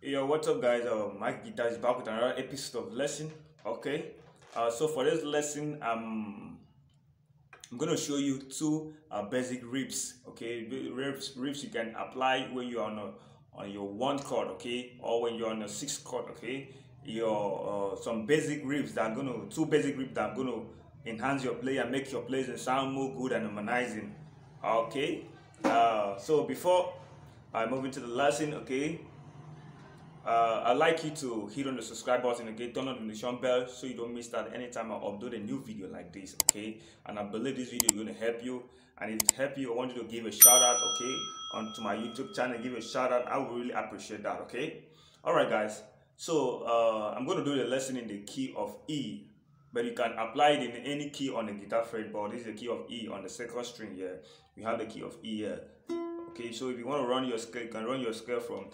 Yo, what's up, guys? My guitar is back with another episode of lesson. Okay, so for this lesson, I'm gonna show you two basic riffs. Okay, riffs you can apply when you're on your one chord. Okay, or when you're on a sixth chord. Okay, your some basic riffs that are gonna two basic riffs that are gonna enhance your play and make your plays sound more good and harmonizing. Okay, so before I move into the lesson, okay. I'd like you to hit on the subscribe button, okay, turn on the notification bell so you don't miss that anytime I upload a new video like this, okay. And I believe this video is going to help you, and if it help you, I want you to give a shout out, okay, onto my YouTube channel. Give a shout out. I would really appreciate that, okay. All right, guys, so I'm going to do the lesson in the key of E, but you can apply it in any key on the guitar fretboard. This is the key of E on the second string here. We have the key of E here. Okay, so if you want to run your scale, you can run your scale from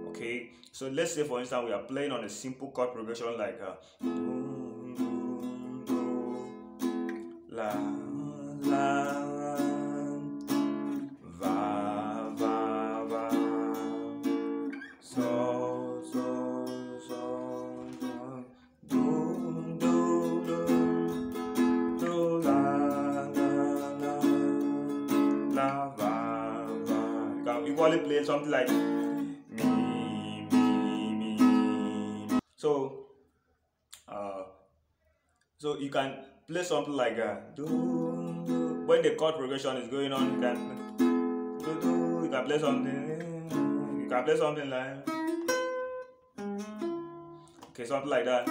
okay, so let's say for instance we are playing on a simple chord progression like la la equally play something like me. So so you can play something like when the chord progression is going on. You can play something. You can play something like okay, something like that.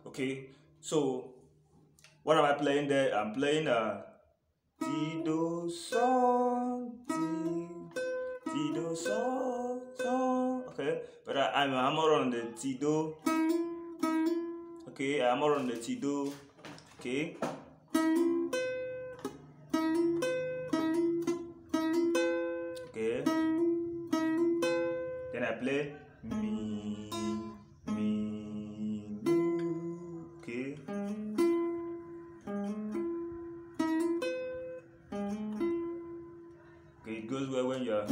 Okay, so what am I playing there? I'm playing Ti Do Sol Ti Do Sol Sol. Okay, but I'm more on the Ti Do. Okay, I'm more on the Ti Do. Okay. Okay. Then I play mi. Okay. Okay, it goes well when you're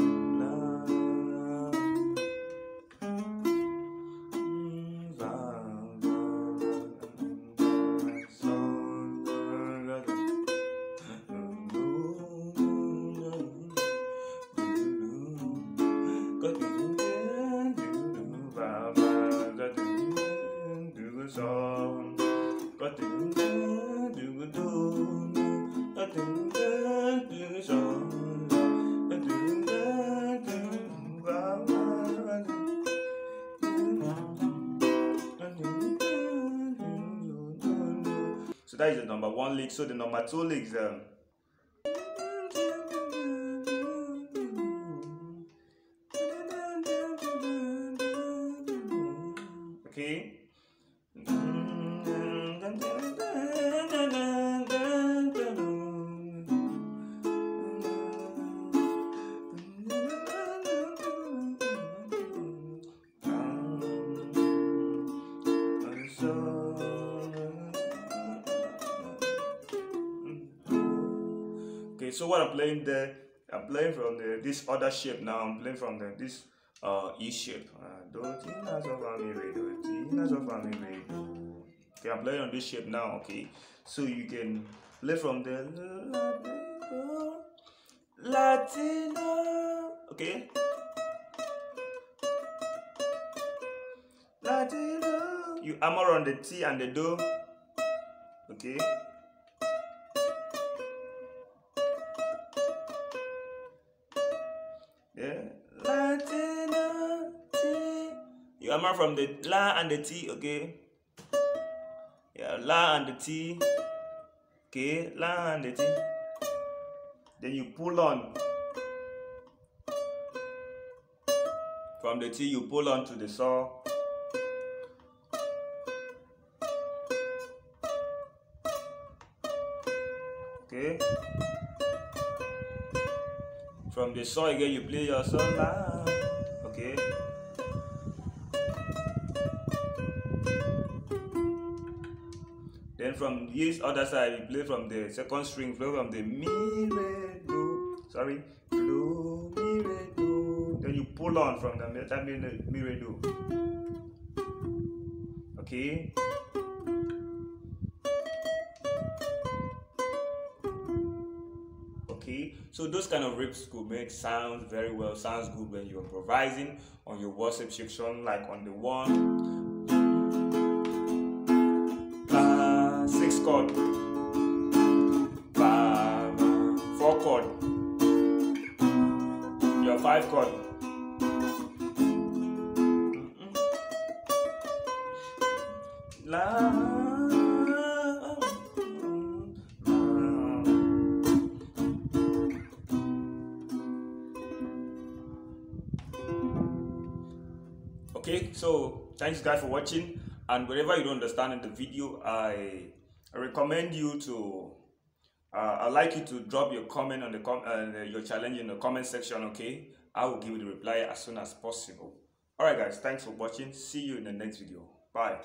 so that is the number one lick. So the number two licks okay. Okay, so what I'm playing there, I'm playing from this other shape now. I'm playing from this E shape. Okay, I'm playing on this shape now. Okay, so you can play from the Latino. Okay, Latino. You hammer on the T and the Do. Okay. Yeah, Latino T. You hammer from the La and the T, okay? Yeah, La and the T. Okay, La and the T. Then you pull on. From the T, you pull on to the saw. Okay. From the saw again, you play your saw now. Okay. Then from this other side, you play from the second string, play from the mi, re, do. Sorry, do, mi, re, do. Then you pull on from the mi, re, do. Okay. Okay. So those kind of riffs could make sounds very well. Sounds good when you're improvising on your worship section, like on the 6 chord, 4 chord, your 5 chord. Okay, so thanks guys for watching, and wherever you don't understand in the video, I recommend you to I'd like you to drop your comment on the your challenge in the comment section. Okay, I will give you the reply as soon as possible. All right guys, thanks for watching. See you in the next video. Bye.